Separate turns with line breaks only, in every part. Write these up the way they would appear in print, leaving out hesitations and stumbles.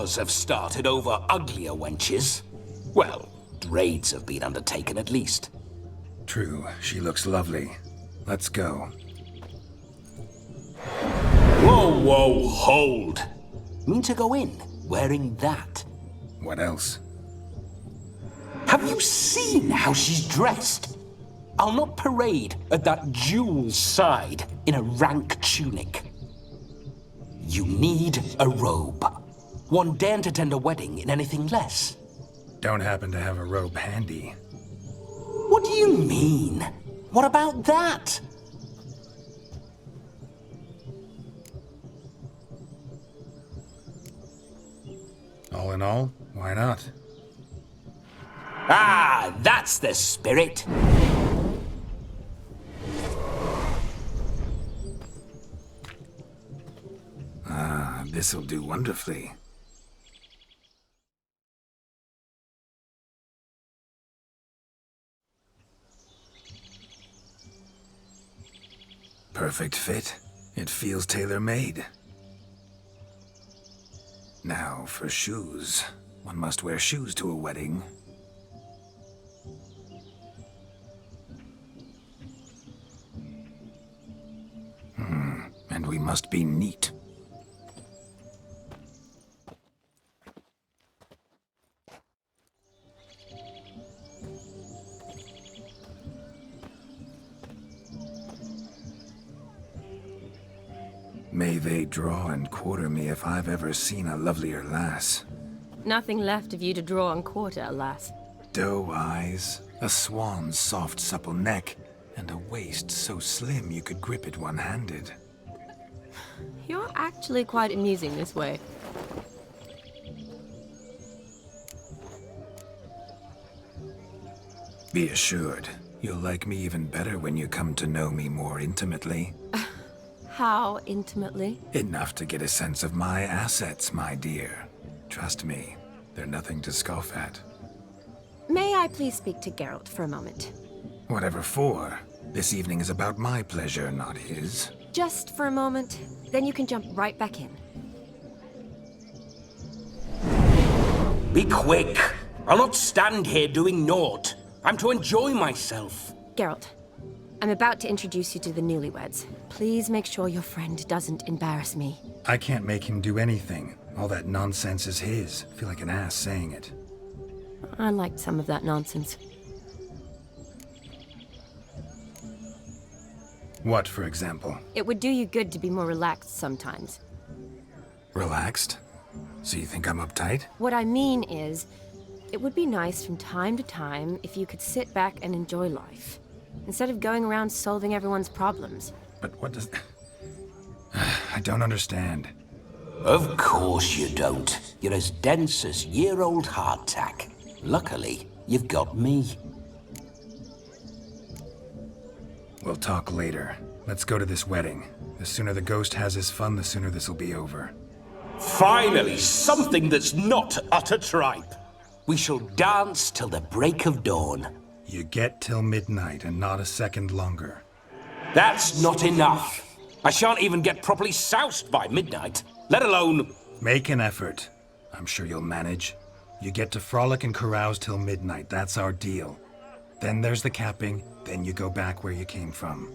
wars have started over uglier wenches. Well, raids have been undertaken at least.
True, she looks lovely. Let's go.
Whoa, hold! Mean to go in wearing that?
What else?
Have you seen how she's dressed? I'll not parade at that jewel's side in a rank tunic. You need a robe. One daren't attend a wedding in anything less.
Don't happen to have a robe handy.
What do you mean? What about that?
All in all, why not?
Ah, that's the spirit.
This'll do wonderfully. Perfect fit. It feels tailor-made. Now, for shoes. One must wear shoes to a wedding. And we must be neat. May they draw and quarter me if I've ever seen a lovelier lass.
Nothing left of you to draw and quarter, alas.
Doe eyes, a swan's soft supple neck, and a waist so slim you could grip it one-handed.
You're actually quite amusing this way.
Be assured, you'll like me even better when you come to know me more intimately.
How intimately?
Enough to get a sense of my assets, my dear. Trust me, they're nothing to scoff at.
May I please speak to Geralt for a moment?
Whatever for. This evening is about my pleasure, not his.
Just for a moment, then you can jump right back in.
Be quick. I'll not stand here doing naught. I'm to enjoy myself.
Geralt, I'm about to introduce you to the newlyweds. Please make sure your friend doesn't embarrass me.
I can't make him do anything. All that nonsense is his. I feel like an ass saying it.
I liked some of that nonsense.
What, for example?
It would do you good to be more relaxed sometimes.
Relaxed? So you think I'm uptight?
What I mean is, it would be nice from time to time if you could sit back and enjoy life, instead of going around solving everyone's problems.
But what does... I don't understand.
Of course you don't. You're as dense as year-old hardtack. Luckily, you've got me.
We'll talk later. Let's go to this wedding. The sooner the ghost has his fun, the sooner this'll be over.
Finally, something that's not utter tripe. We shall dance till the break of dawn.
You get till midnight and not a second longer.
That's not enough. I shan't even get properly soused by midnight, let alone...
Make an effort. I'm sure you'll manage. You get to frolic and carouse till midnight. That's our deal. Then there's the capping, then you go back where you came from.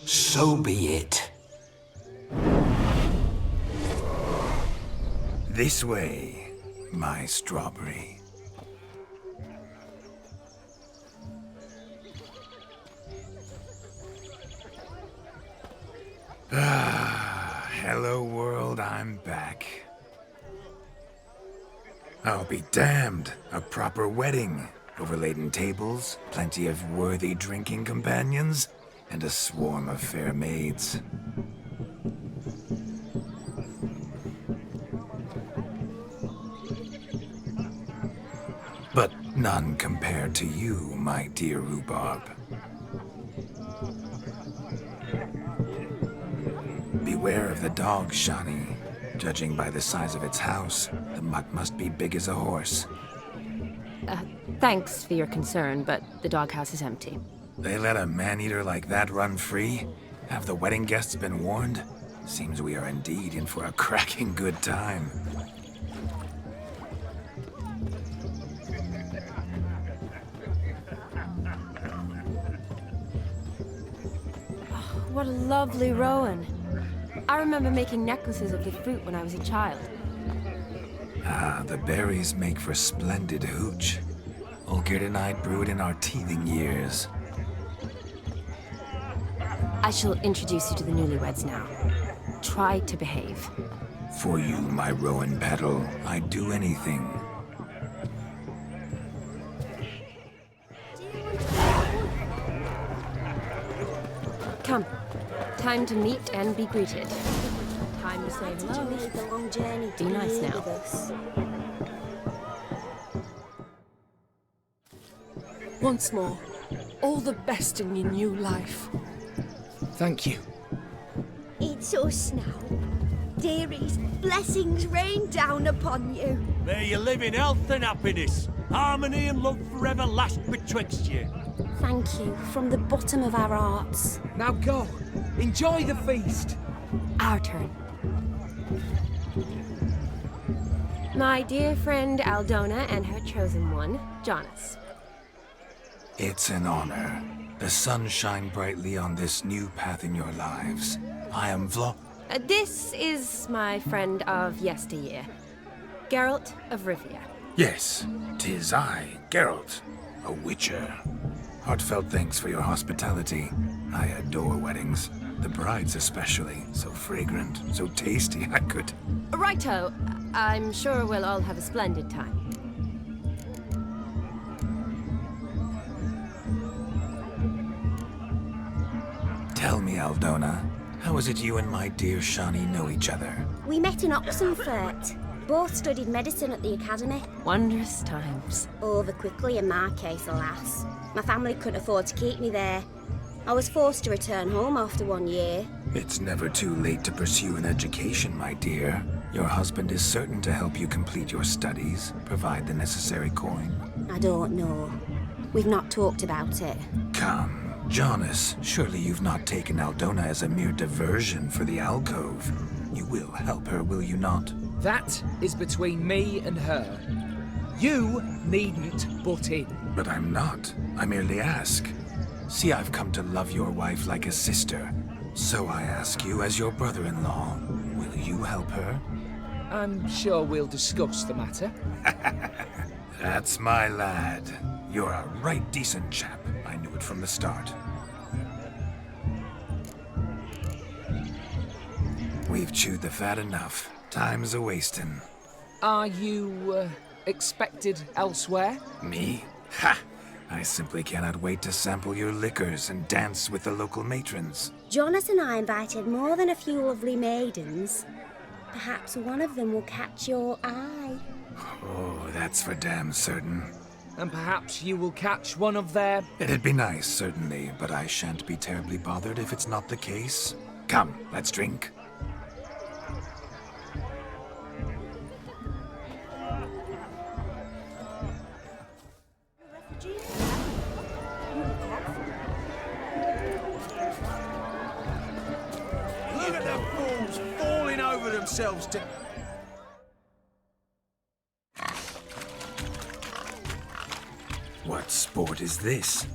So be it.
This way, my strawberry. Hello world, I'm back. I'll be damned. A proper wedding. Overladen tables, plenty of worthy drinking companions, and a swarm of fair maids. But none compared to you, my dear rhubarb. Beware of the dog, Shani. Judging by the size of its house, the mutt must be big as a horse.
Thanks for your concern, but the doghouse is empty.
They let a man-eater like that run free? Have the wedding guests been warned? Seems we are indeed in for a cracking good time.
What a lovely rowan. I remember making necklaces of the fruit when I was a child.
Ah, the berries make for splendid hooch. Olgerd and I brewed in our teething years.
I shall introduce you to the newlyweds now. Try to behave.
For you, my rowan petal, I'd do anything.
Come. Time to meet and be greeted. Time to say
Did you
hello.
make the long journey to
Be
be
nice
here
now.
with us?
Once more, all the best in your new life.
Thank you.
It's us now. Dearies, blessings rain down upon you.
May you live in health and happiness. Harmony and love forever last betwixt you.
Thank you from the bottom of our hearts.
Now go. Enjoy the feast.
Our turn. My dear friend Aldona and her chosen one, Jonas.
It's an honor. The sun shine brightly on this new path in your lives. I am
This is my friend of yesteryear, Geralt of Rivia.
Yes, 'tis I, Geralt, a witcher. Heartfelt thanks for your hospitality. I adore weddings. The brides especially. So fragrant, so tasty, I could...
Righto. I'm sure we'll all have a splendid time.
Tell me, Aldona, how is it you and my dear Shani know each other?
We met in Oxenfurt. Both studied medicine at the academy.
Wondrous times.
Over quickly in my case, alas. My family couldn't afford to keep me there. I was forced to return home after 1 year.
It's never too late to pursue an education, my dear. Your husband is certain to help you complete your studies, provide the necessary coin.
I don't know. We've not talked about it.
Come, Jonas, surely you've not taken Aldona as a mere diversion for the alcove. You will help her, will you not?
That is between me and her. You needn't butt in.
But I'm not. I merely ask. See, I've come to love your wife like a sister. So I ask you, as your brother-in-law, will you help her?
I'm sure we'll discuss the matter.
That's my lad. You're a right decent chap. I knew it from the start. We've chewed the fat enough. Time's a-wasting.
Are you, expected elsewhere?
Me? Ha! I simply cannot wait to sample your liquors and dance with the local matrons.
Jonas and I invited more than a few lovely maidens. Perhaps one of them will catch your eye.
Oh, that's for damn certain.
And perhaps you will catch one of their...
It'd be nice, certainly, but I shan't be terribly bothered if it's not the case. Come, let's drink.
Look at the fools falling over themselves to...
What sport is this?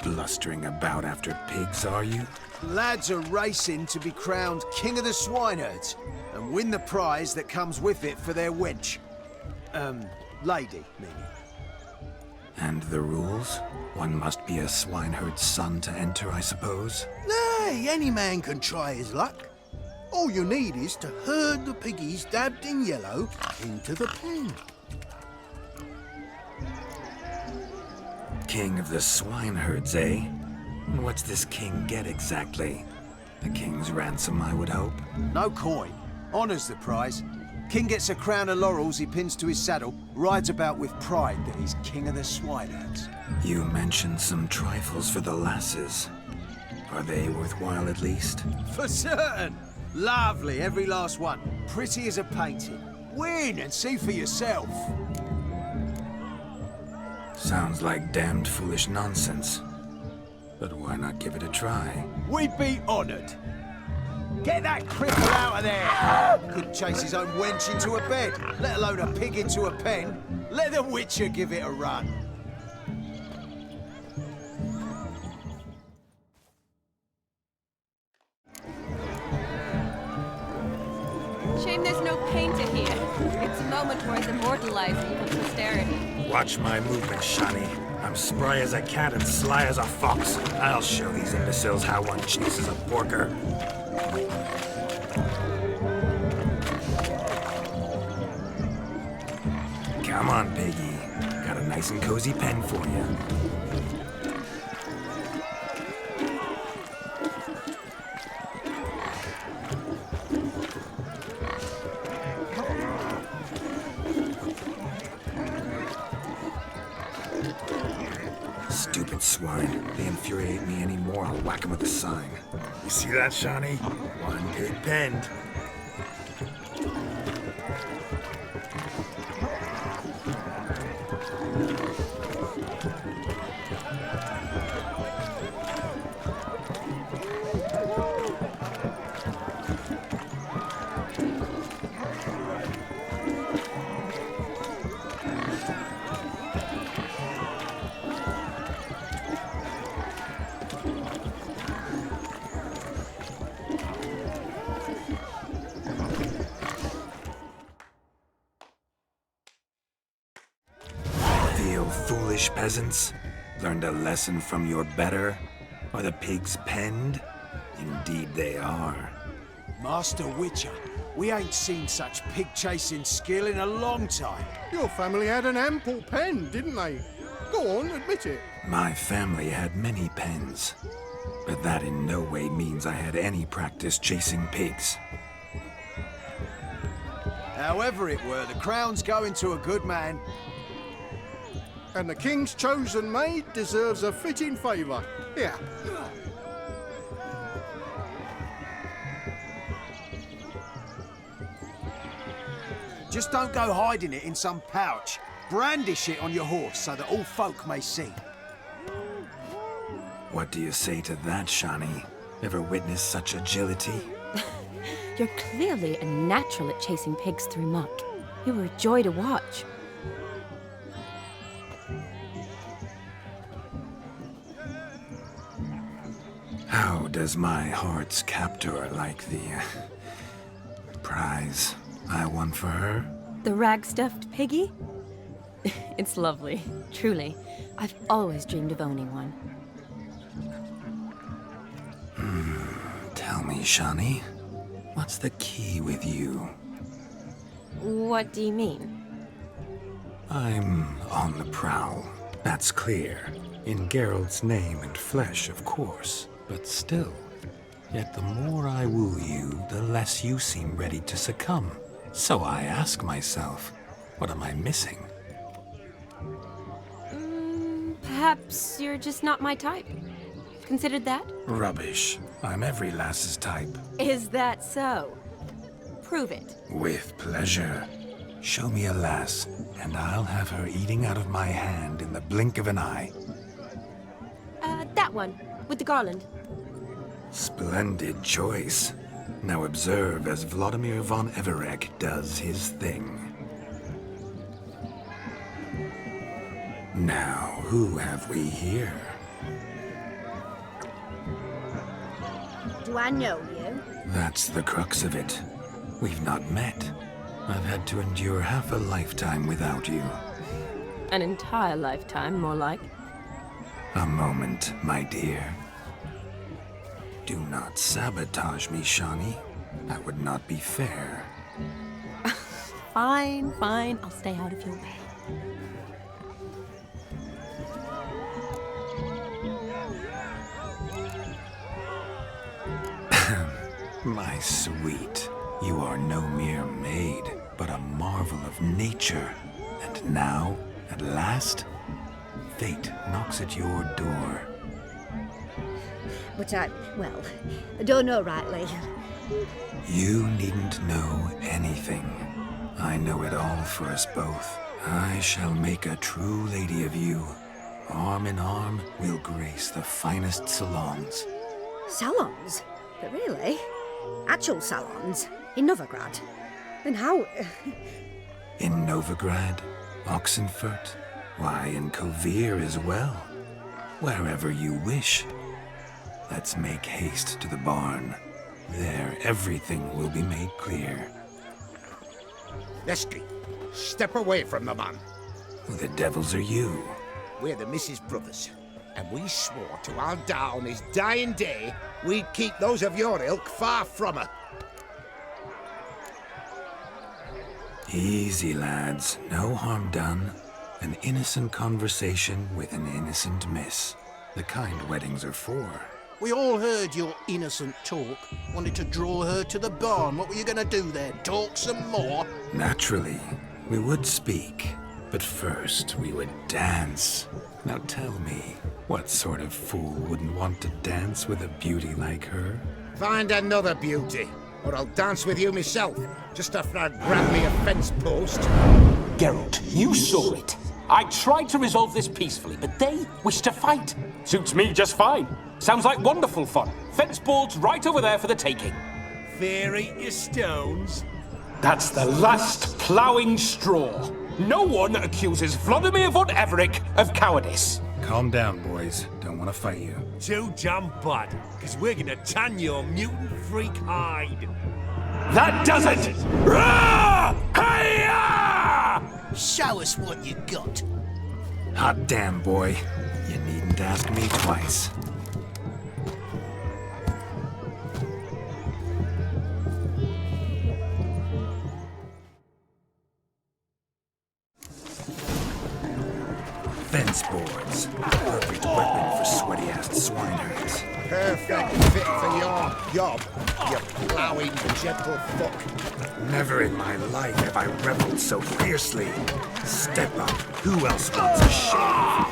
Blustering about after pigs, are you?
Lads are racing to be crowned King of the Swineherds and win the prize that comes with it for their wench. Lady, meaning.
And the rules? One must be a swineherd's son to enter, I suppose?
Nay, any man can try his luck. All you need is to herd the piggies dabbed in yellow into the pen.
King of the swineherds, eh? And what's this king get exactly? The king's ransom, I would hope.
No coin. Honours the prize. King gets a crown of laurels he pins to his saddle, rides about with pride that he's King of the Swineherds.
You mentioned some trifles for the lasses. Are they worthwhile at least?
For certain! Lovely, every last one. Pretty as a painting. Win and see for yourself.
Sounds like damned foolish nonsense. But why not give it a try?
We'd be honoured. Get that cripple out of there! Couldn't chase his own wench into a bed, let alone a pig into a pen. Let the Witcher give it a run.
Shame there's no painter here. It's a moment worth immortalizing for posterity.
Watch my movements, Shani. I'm spry as a cat and sly as a fox. I'll show these imbeciles how one chases a porker. Come on, Piggy. Got a nice and cozy pen for you. Stupid swine. They infuriate me anymore. I'll whack them with a sign. You see that, Shani? One pig penned. Foolish peasants, learned a lesson from your better? Are the pigs penned? Indeed they are.
Master Witcher, we ain't seen such pig-chasing skill in a long time.
Your family had an ample pen, didn't they? Go on, admit it.
My family had many pens, but that in no way means I had any practice chasing pigs.
However it were, the crown's going to a good man.
And the king's chosen maid deserves a fitting favour. Here.
Just don't go hiding it in some pouch. Brandish it on your horse so that all folk may see.
What do you say to that, Shani? Ever witnessed such agility?
You're clearly a natural at chasing pigs through muck. You were a joy to watch.
How does my heart's captor like the prize I won for her?
The rag-stuffed piggy? It's lovely, truly. I've always dreamed of owning one.
Tell me, Shani, what's the key with you?
What do you mean?
I'm on the prowl. That's clear. In Geralt's name and flesh, of course. But still, yet the more I woo you, the less you seem ready to succumb. So I ask myself, what am I missing?
Perhaps you're just not my type. Considered that?
Rubbish. I'm every lass's type.
Is that so? Prove it.
With pleasure. Show me a lass, and I'll have her eating out of my hand in the blink of an eye.
That one, with the garland.
Splendid choice. Now observe as Vladimir von Everec does his thing. Now, who have we here?
Do I know you?
That's the crux of it. We've not met. I've had to endure half a lifetime without you.
An entire lifetime, more like.
A moment, my dear. Do not sabotage me, Shani. That would not be fair.
Fine, fine. I'll stay out of your way.
My sweet, you are no mere maid, but a marvel of nature. And now, at last, fate knocks at your door.
But I don't know rightly.
You needn't know anything. I know it all for us both. I shall make a true lady of you. Arm in arm, we'll grace the finest salons.
Salons? But really? Actual salons in Novigrad. And how...
In Novigrad, Oxenfurt, why, in Kovir as well. Wherever you wish. Let's make haste to the barn. There, everything will be made clear.
Leslie, step away from the man.
Who the devils are you?
We're the Mrs. Brothers, and we swore to our Da on his dying day we'd keep those of your ilk far from her.
Easy, lads. No harm done. An innocent conversation with an innocent miss. The kind weddings are for.
We all heard your innocent talk. Wanted to draw her to the barn. What were you gonna do there? Talk some more?
Naturally, we would speak. But first, we would dance. Now tell me, what sort of fool wouldn't want to dance with a beauty like her?
Find another beauty, or I'll dance with you myself, just after I grab me a fence post.
Geralt, you saw it. I tried to resolve this peacefully, but they wish to fight. Suits me just fine. Sounds like wonderful fun. Fence boards right over there for the taking.
Fear eat your stones.
That's the last ploughing straw. No one accuses Vladimir von Everett of cowardice.
Calm down, boys. Don't want to fight you.
Too damn bad, because we're gonna tan your mutant freak hide.
That does it! Rah! Hi-ya!
Show us what you got.
Hot damn, boy. You needn't ask me twice. Fence boards. Perfect weapon for sweaty-assed swineherds.
Perfect fit for your job, you ploughing gentle fuck.
Never in my life have I reveled so fiercely. Step up. Who else wants a shave?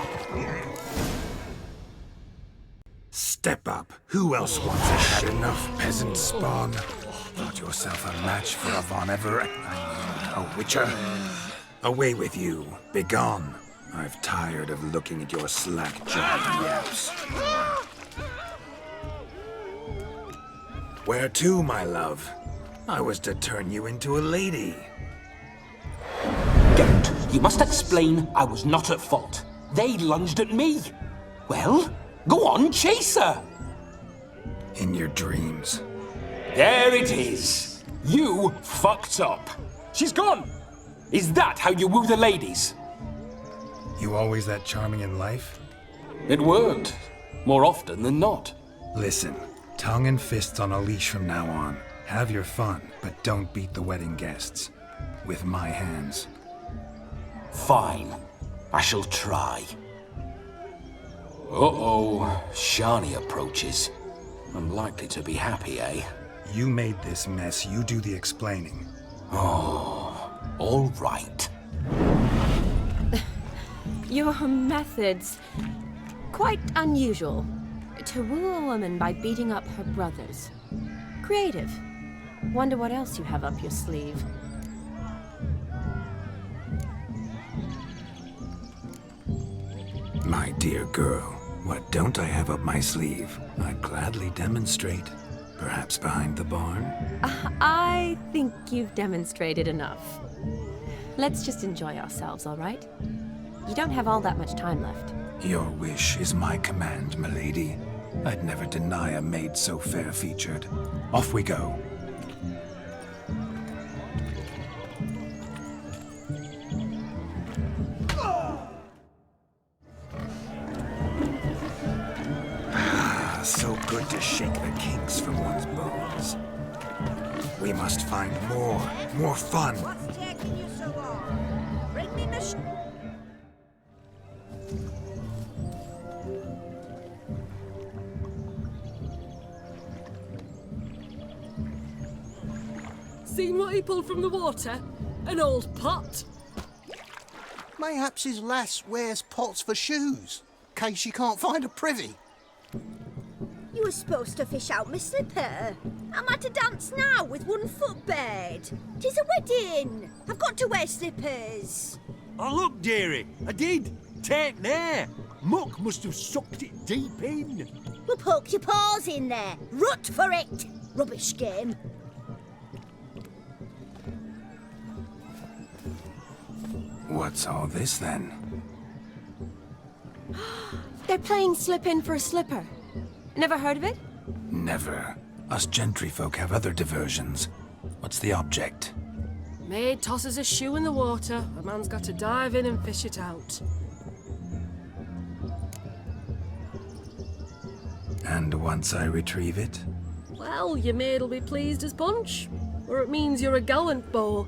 Step up. Who else wants a shave? Had enough, peasant spawn. Thought yourself a match for a Von Everett. A witcher. Away with you. Begone. I've tired of looking at your slack-jawed yaps. Where to, my love? I was to turn you into a lady.
Geralt, you must explain I was not at fault. They lunged at me. Well, go on, chase her.
In your dreams.
There it is. You fucked up. She's gone. Is that how you woo the ladies?
You always that charming in life?
It worked. More often than not.
Listen, tongue and fists on a leash from now on. Have your fun, but don't beat the wedding guests. With my hands.
Fine. I shall try. Uh-oh. Shani approaches. Unlikely to be happy, eh?
You made this mess. You do the explaining.
Oh, all right.
Your methods... quite unusual. To woo a woman by beating up her brothers. Creative. Wonder what else you have up your sleeve.
My dear girl, what don't I have up my sleeve? I'd gladly demonstrate. Perhaps behind the barn?
I think you've demonstrated enough. Let's just enjoy ourselves, all right? You don't have all that much time left.
Your wish is my command, milady. I'd never deny a maid so fair-featured. Off we go. So good to shake the kinks from one's bones. We must find more fun.
What's taking you so long? Bring me the
Seen what he pulled from the water? An old pot.
Mayhaps his lass wears pots for shoes, case she can't find a privy.
You were supposed to fish out my slipper. Am I to dance now with one foot bared? 'Tis a wedding. I've got to wear slippers.
Oh, look, dearie, I did. Take there. Muck must have sucked it deep in.
Well, poke your paws in there. Rut for it. Rubbish game.
What's all this then?
They're playing slip in for a slipper. Never heard of it?
Never. Us gentry folk have other diversions. What's the object?
Maid tosses a shoe in the water. A man's got to dive in and fish it out.
And once I retrieve it?
Well, your maid'll be pleased as punch. Or it means you're a gallant beau.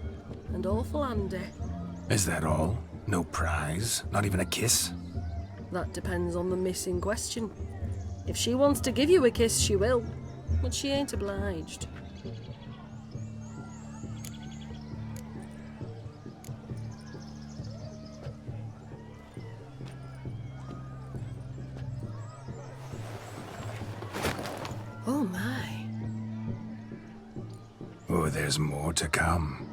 And awful handy.
Is that all? No prize? Not even a kiss?
That depends on the miss in question. If she wants to give you a kiss, she will. But she ain't obliged. Oh my.
Oh, there's more to come.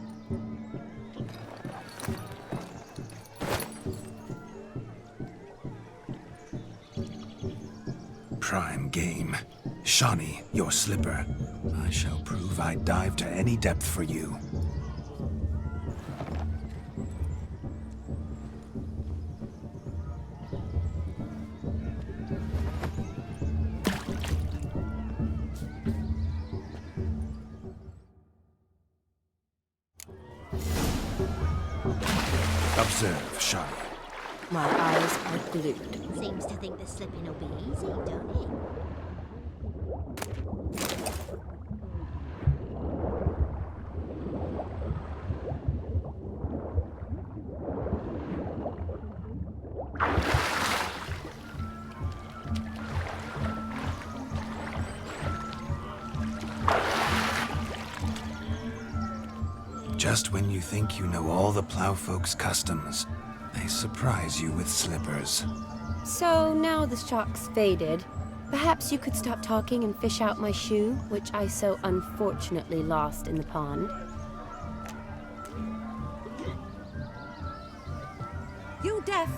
Prime game. Shawnee, your slipper. I shall prove I dive to any depth for you. Observe, Shawnee.
My eyes are glued.
Seems to think the slipping will be easy, don't it?
Just when you think you know all the plowfolk's customs, they surprise you with slippers.
So now the shock's faded. Perhaps you could stop talking and fish out my shoe, which I so unfortunately lost in the pond.
You deaf?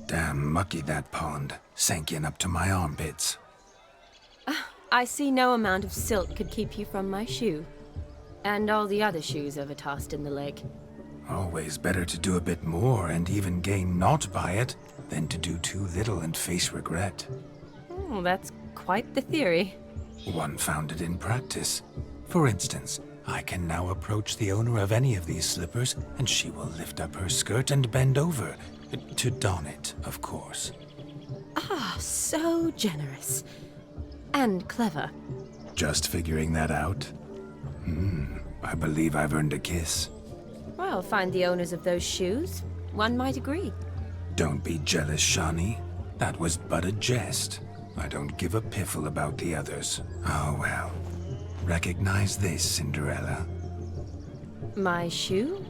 Damn mucky that pond. Sank in up to my armpits.
I see no amount of silt could keep you from my shoe. And all the other shoes overtossed in the lake.
Always better to do a bit more and even gain naught by it than to do too little and face regret.
Oh, that's quite the theory.
One founded in practice. For instance, I can now approach the owner of any of these slippers, and she will lift up her skirt and bend over. To don it, of course.
Ah, so generous. And clever.
Just figuring that out? I believe I've earned a kiss.
Well, find the owners of those shoes. One might agree.
Don't be jealous, Shawnee. That was but a jest. I don't give a piffle about the others. Oh well. Recognize this, Cinderella.
My shoe?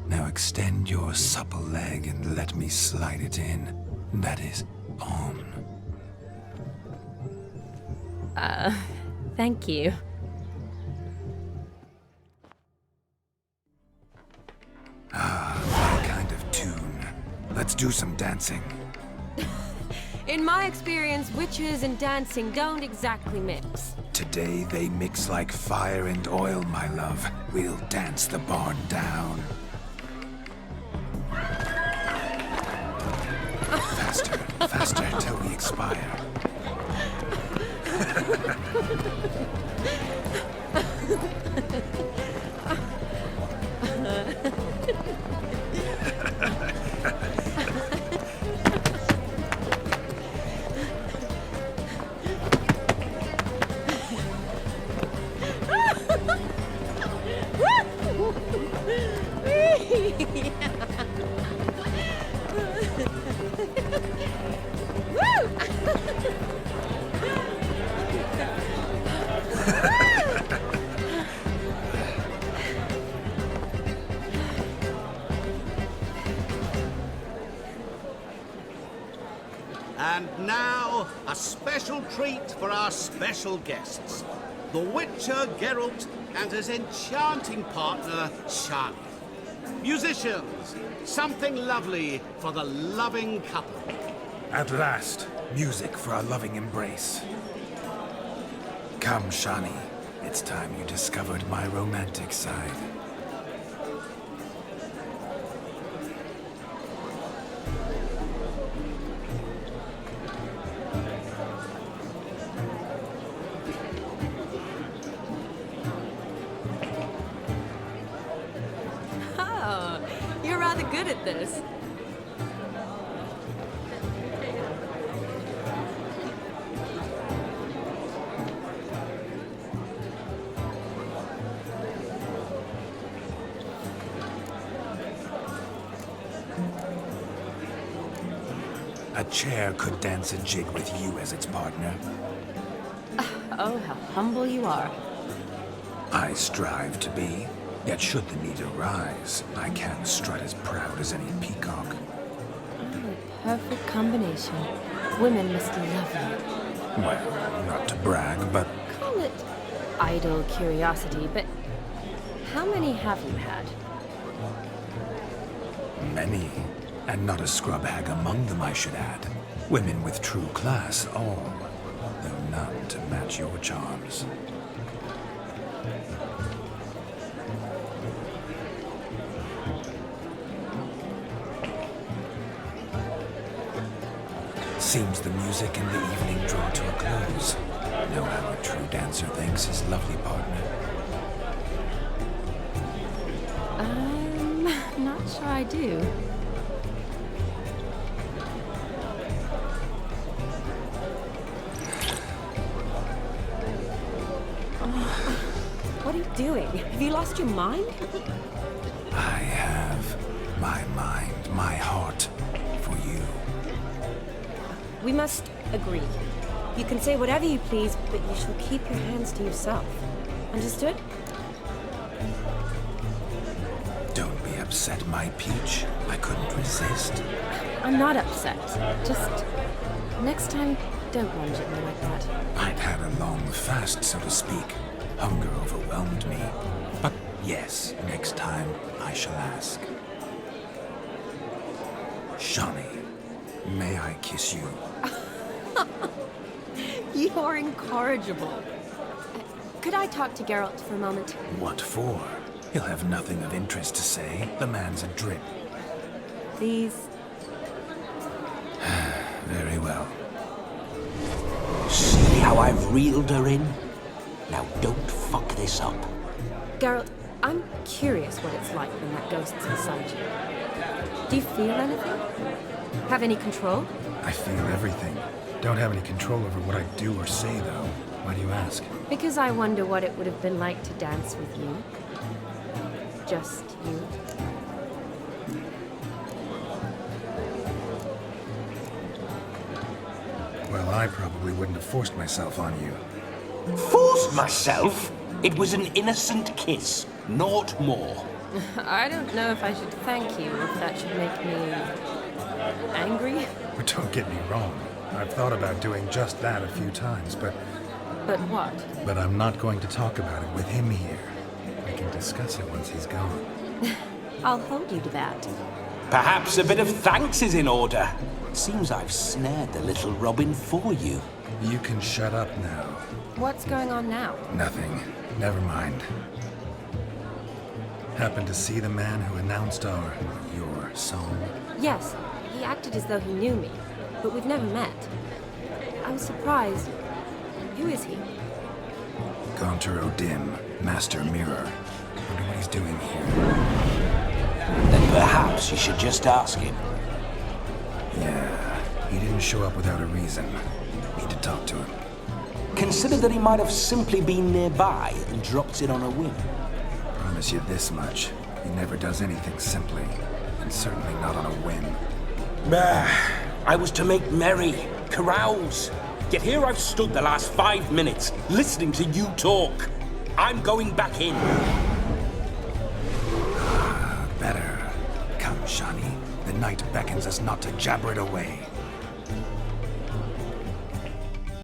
Now extend your supple leg and let me slide it in. That is, on.
Thank you.
My kind of tune. Let's do some dancing.
In my experience, witches and dancing don't exactly mix.
Today they mix like fire and oil, my love. We'll dance the barn down. Faster, faster till we expire.
And now, a special treat for our special guests. The Witcher Geralt and his enchanting partner, Shani. Musicians, something lovely for the loving couple.
At last, music for our loving embrace. Come, Shani. It's time you discovered my romantic side.
Oh, you're rather good at this.
A chair could dance a jig with you as its partner.
Oh, how humble you are.
I strive to be, yet should the need arise, I can strut as proud as any peacock.
Oh, a perfect combination. Women must love you.
Well, not to brag, but
Call it idle curiosity, but how many have you had?
many. And not a scrub hag among them, I should add. Women with true class, all. Though none to match your charms. Seems the music and the evening draw to a close. Know how a true dancer thanks his lovely partner.
Not sure I do. What are you doing? Have you lost your mind?
I have my mind, my heart for you.
We must agree. You can say whatever you please, but you shall keep your hands to yourself. Understood?
Don't be upset, my peach. I couldn't resist.
I'm not upset. Just next time, don't lunge at me like that.
I'd had a long fast, so to speak. Hunger overwhelmed me. But yes, next time I shall ask. Shani, may I kiss you?
You are incorrigible. Could I talk to Geralt for a moment?
What for? He'll have nothing of interest to say. The man's adrip.
Please.
Very well.
See how I've reeled her in? Now don't fuck this up.
Geralt, I'm curious what it's like when that ghost's inside you. Do you feel anything? Have any control?
I feel everything. Don't have any control over what I do or say, though. Why do you ask?
Because I wonder what it would have been like to dance with you. Just you.
Well, I probably wouldn't have forced myself on you.
Forced myself? It was an innocent kiss, naught more.
I don't know if I should thank you, if that should make me angry.
But don't get me wrong. I've thought about doing just that a few times, but
what?
But I'm not going to talk about it with him here. We can discuss it once he's gone.
I'll hold you to that.
Perhaps a bit of thanks is in order. Seems I've snared the little Robin for you.
You can shut up now.
What's going on now?
Nothing. Never mind. Happened to see the man who announced your song?
Yes, he acted as though he knew me, but we've never met. I was surprised. Who is he?
Gaunter O'Dim, Master Mirror. Wonder what he's doing here.
Then perhaps you should just ask him.
Yeah, he didn't show up without a reason. Need to talk to him.
Consider that he might have simply been nearby and dropped in on a whim.
Promise you this much. He never does anything simply. And certainly not on a whim.
I was to make merry, carouse. Yet here I've stood the last 5 minutes, listening to you talk. I'm going back in.
Better. Come, Shani. The night beckons us not to jabber it away.